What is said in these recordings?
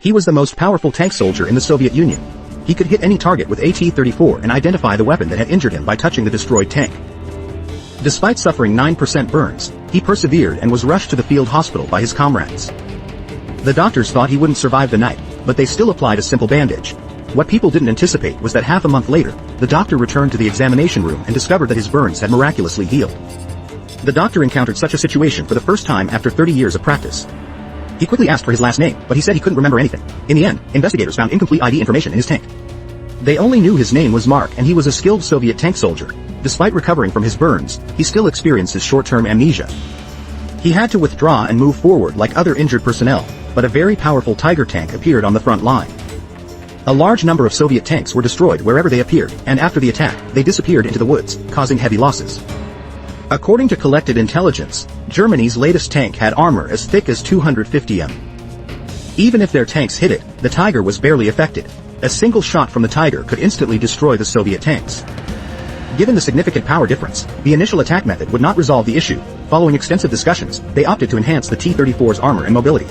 He was the most powerful tank soldier in the Soviet Union. He could hit any target with a T-34 and identify the weapon that had injured him by touching the destroyed tank. Despite suffering 9% burns, he persevered and was rushed to the field hospital by his comrades. The doctors thought he wouldn't survive the night, but they still applied a simple bandage. What people didn't anticipate was that half a month later, the doctor returned to the examination room and discovered that his burns had miraculously healed. The doctor encountered such a situation for the first time after 30 years of practice. He quickly asked for his last name, but he said he couldn't remember anything. In the end, investigators found incomplete ID information in his tank. They only knew his name was Mark and he was a skilled Soviet tank soldier. Despite recovering from his burns, he still experiences short-term amnesia. He had to withdraw and move forward like other injured personnel, but a very powerful Tiger tank appeared on the front line. A large number of Soviet tanks were destroyed wherever they appeared, and after the attack, they disappeared into the woods, causing heavy losses. According to collected intelligence, Germany's latest tank had armor as thick as 250 m. Even if their tanks hit it, the Tiger was barely affected. A single shot from the Tiger could instantly destroy the Soviet tanks. Given the significant power difference, the initial attack method would not resolve the issue. Following extensive discussions, they opted to enhance the T-34's armor and mobility.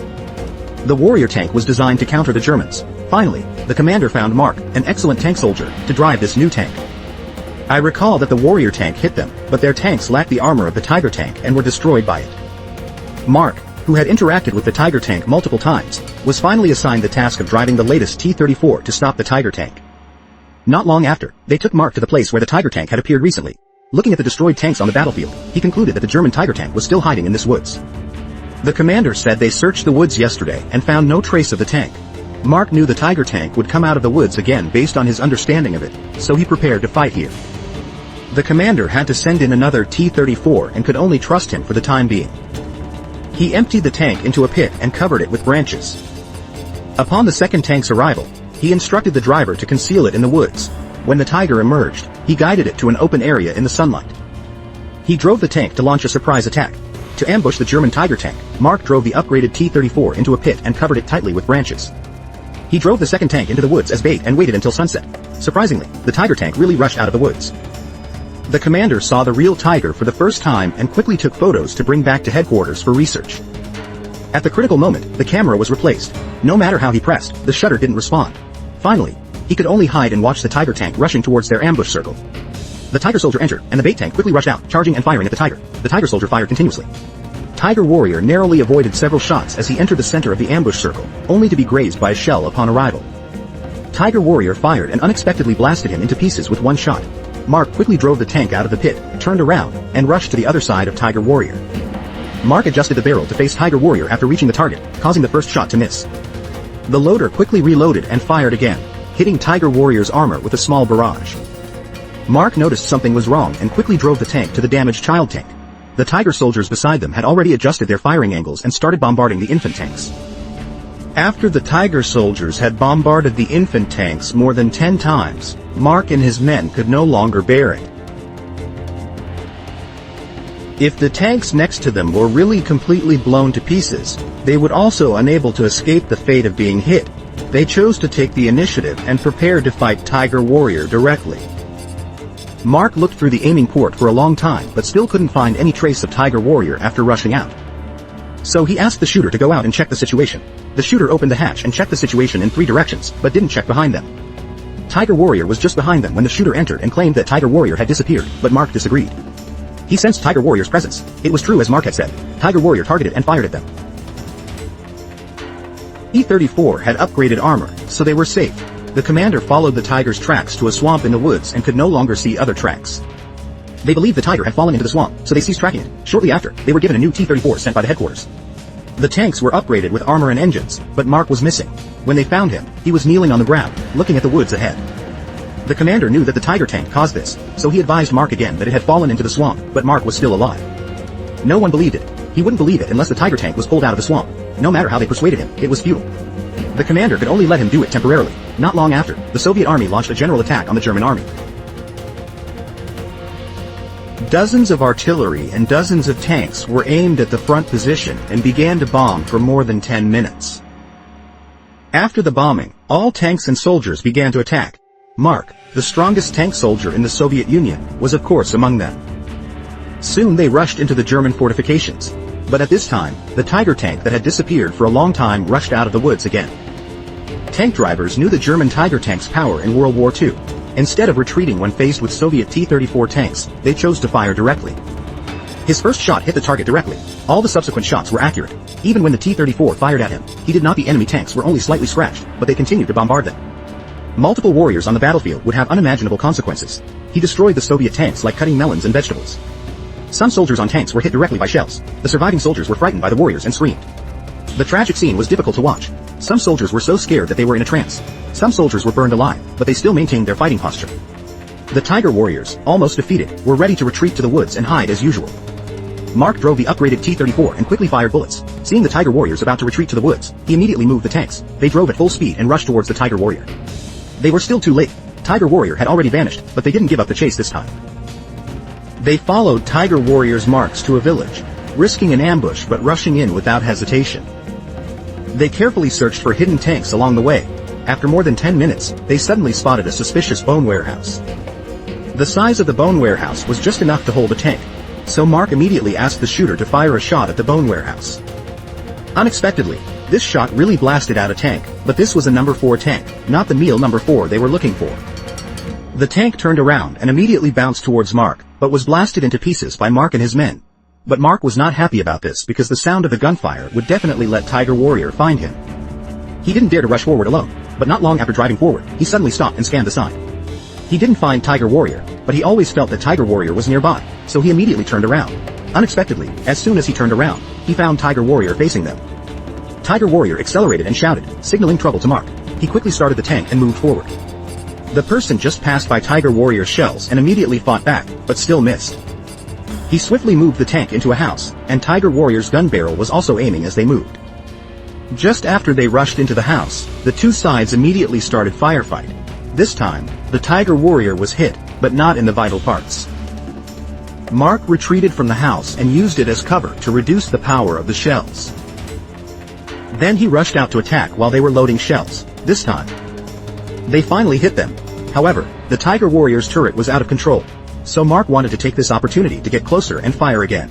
The Warrior tank was designed to counter the Germans. Finally, the commander found Mark, an excellent tank soldier, to drive this new tank. I recall that the Warrior tank hit them, but their tanks lacked the armor of the Tiger tank and were destroyed by it. Mark, who had interacted with the Tiger tank multiple times, was finally assigned the task of driving the latest T-34 to stop the Tiger tank. Not long after, they took Mark to the place where the Tiger tank had appeared recently. Looking at the destroyed tanks on the battlefield, he concluded that the German Tiger tank was still hiding in this woods. The commander said they searched the woods yesterday and found no trace of the tank. Mark knew the Tiger tank would come out of the woods again based on his understanding of it, so he prepared to fight here. The commander had to send in another T-34 and could only trust him for the time being. He emptied the tank into a pit and covered it with branches. Upon the second tank's arrival, he instructed the driver to conceal it in the woods. When the Tiger emerged, he guided it to an open area in the sunlight. He drove the tank to launch a surprise attack. To ambush the German Tiger tank, Mark drove the upgraded T-34 into a pit and covered it tightly with branches. He drove the second tank into the woods as bait and waited until sunset. Surprisingly, the Tiger tank really rushed out of the woods. The commander saw the real Tiger for the first time and quickly took photos to bring back to headquarters for research. At the critical moment, the camera was replaced. No matter how he pressed, the shutter didn't respond. Finally, he could only hide and watch the Tiger tank rushing towards their ambush circle. The Tiger soldier entered, and the bait tank quickly rushed out, charging and firing at the Tiger. The Tiger soldier fired continuously. Tiger Warrior narrowly avoided several shots as he entered the center of the ambush circle, only to be grazed by a shell upon arrival. Tiger Warrior fired and unexpectedly blasted him into pieces with one shot. Mark quickly drove the tank out of the pit, turned around, and rushed to the other side of Tiger Warrior. Mark adjusted the barrel to face Tiger Warrior after reaching the target, causing the first shot to miss. The loader quickly reloaded and fired again, hitting Tiger Warrior's armor with a small barrage. Mark noticed something was wrong and quickly drove the tank to the damaged child tank. The Tiger soldiers beside them had already adjusted their firing angles and started bombarding the infant tanks. After the Tiger soldiers had bombarded the infant tanks more than 10 times, Mark and his men could no longer bear it. If the tanks next to them were really completely blown to pieces, they would also unable to escape the fate of being hit. They chose to take the initiative and prepared to fight Tiger Warrior directly. Mark looked through the aiming port for a long time but still couldn't find any trace of Tiger Warrior after rushing out. So he asked the shooter to go out and check the situation. The shooter opened the hatch and checked the situation in 3 directions, but didn't check behind them. Tiger Warrior was just behind them when the shooter entered and claimed that Tiger Warrior had disappeared, but Mark disagreed. He sensed Tiger Warrior's presence. It was true as Mark had said. Tiger Warrior targeted and fired at them. T-34 had upgraded armor, so they were safe. The commander followed the Tiger's tracks to a swamp in the woods and could no longer see other tracks. They believed the Tiger had fallen into the swamp, so they ceased tracking it. Shortly after, they were given a new T-34 sent by the headquarters. The tanks were upgraded with armor and engines, but Mark was missing. When they found him, he was kneeling on the ground, looking at the woods ahead. The commander knew that the Tiger tank caused this, so he advised Mark again that it had fallen into the swamp, but Mark was still alive. No one believed it. He wouldn't believe it unless the Tiger tank was pulled out of the swamp. No matter how they persuaded him, it was futile. The commander could only let him do it temporarily. Not long after, the Soviet army launched a general attack on the German army. Dozens of artillery and dozens of tanks were aimed at the front position and began to bomb for more than 10 minutes. After the bombing, all tanks and soldiers began to attack. Mark, the strongest tank soldier in the Soviet Union, was of course among them. Soon they rushed into the German fortifications. But at this time, the Tiger tank that had disappeared for a long time rushed out of the woods again. Tank drivers knew the German Tiger tank's power in World War II. Instead of retreating when faced with Soviet T-34 tanks, they chose to fire directly. His first shot hit the target directly. All the subsequent shots were accurate. Even when the T-34 fired at him, he did not. The enemy tanks were only slightly scratched, but they continued to bombard them. Multiple warriors on the battlefield would have unimaginable consequences. He destroyed the Soviet tanks like cutting melons and vegetables. Some soldiers on tanks were hit directly by shells. The surviving soldiers were frightened by the warriors and screamed. The tragic scene was difficult to watch. Some soldiers were so scared that they were in a trance. Some soldiers were burned alive, but they still maintained their fighting posture. The Tiger warriors, almost defeated, were ready to retreat to the woods and hide as usual. Mark drove the upgraded T-34 and quickly fired bullets. Seeing the Tiger warriors about to retreat to the woods, he immediately moved the tanks. They drove at full speed and rushed towards the Tiger warrior. They were still too late. Tiger warrior had already vanished, but they didn't give up the chase this time. They followed Tiger warrior's marks to a village, risking an ambush but rushing in without hesitation. They carefully searched for hidden tanks along the way. After more than 10 minutes, they suddenly spotted a suspicious bone warehouse. The size of the bone warehouse was just enough to hold a tank, so Mark immediately asked the shooter to fire a shot at the bone warehouse. Unexpectedly, this shot really blasted out a tank, but this was a number 4 tank, not the meal number 4 they were looking for. The tank turned around and immediately bounced towards Mark, but was blasted into pieces by Mark and his men. But Mark was not happy about this because the sound of the gunfire would definitely let Tiger warrior find him. He didn't dare to rush forward alone, but not long after driving forward, he suddenly stopped and scanned the side. He didn't find Tiger warrior, but he always felt that Tiger warrior was nearby, so he immediately turned around. Unexpectedly, as soon as he turned around, he found Tiger warrior facing them. Tiger warrior accelerated and shouted, signaling trouble to Mark. He quickly started the tank and moved forward. The person just passed by Tiger warrior's shells and immediately fought back, but still missed. He swiftly moved the tank into a house, and Tiger warrior's gun barrel was also aiming as they moved. Just after they rushed into the house, the two sides immediately started firefight. This time, the Tiger warrior was hit, but not in the vital parts. Mark retreated from the house and used it as cover to reduce the power of the shells. Then he rushed out to attack while they were loading shells. This time, they finally hit them. However, the Tiger warrior's turret was out of control, so Mark wanted to take this opportunity to get closer and fire again.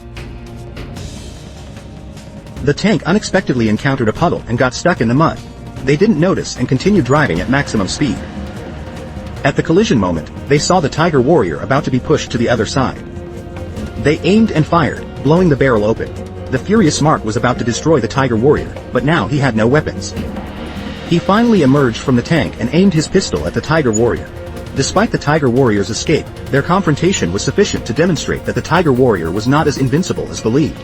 The tank unexpectedly encountered a puddle and got stuck in the mud. They didn't notice and continued driving at maximum speed. At the collision moment, they saw the Tiger warrior about to be pushed to the other side. They aimed and fired, blowing the barrel open. The furious Mark was about to destroy the Tiger warrior, but now he had no weapons. He finally emerged from the tank and aimed his pistol at the Tiger warrior. Despite the Tiger warrior's escape, their confrontation was sufficient to demonstrate that the Tiger warrior was not as invincible as believed.